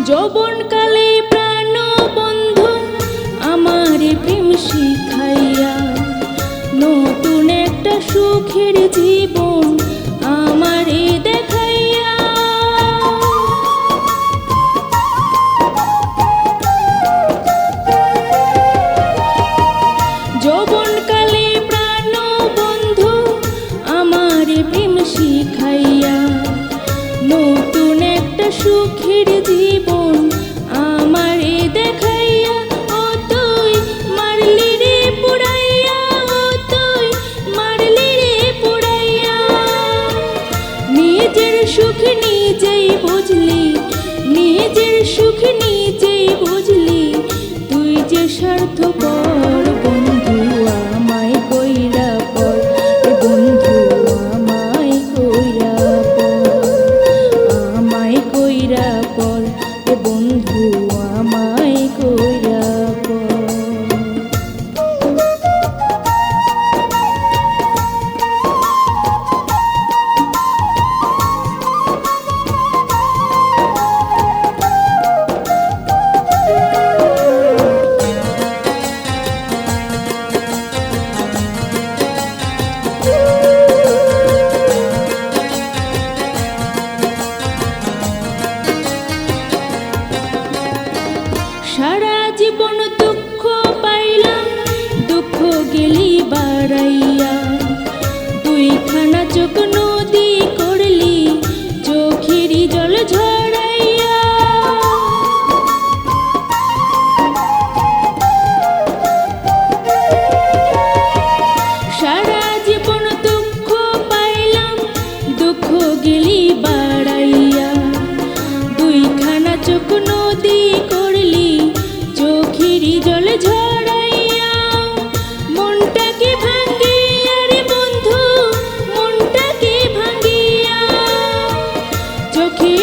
যৌবনকালে প্রাণ বন্ধু আমারে প্রেম শিখাইয়া নতুন একটা সুখের জীবন আমারে দেখাইয়া যৌবনকালে প্রাণ বন্ধু আমারে প্রেম শিখাইয়া নতুন একটা সুখের জীবন আমারে দেখাইয়া ও তুই মারলি রে পুড়াইয়া ও তুই মারলি রে পুড়াইয়া নিজের সুখ নিজেই বুঝলি নিজের সুখ নিজেই বুঝলি তুই যে স্বার্থপর বন্ধু আমায় কইরা পর বন্ধু আমায় কইরা পর বন্ধু আমায় কইরা পর। সারা জীবন দুঃখ পাইলাম দুঃখ গেলি বাড়াইয়া দুইখানা চোখ নদী করলি চোখেরই জল ঝরাইয়া সারা জীবন দুঃখ পাইলাম দুঃখ গেলি বাড়াইয়া দুইখানা চোখ নদী করলি চোখেরই জল ঝরাইয়া মনটাকে ভাঙ্গিয়া রে বন্ধু মনটাকে ভাঙ্গিয়া চোখে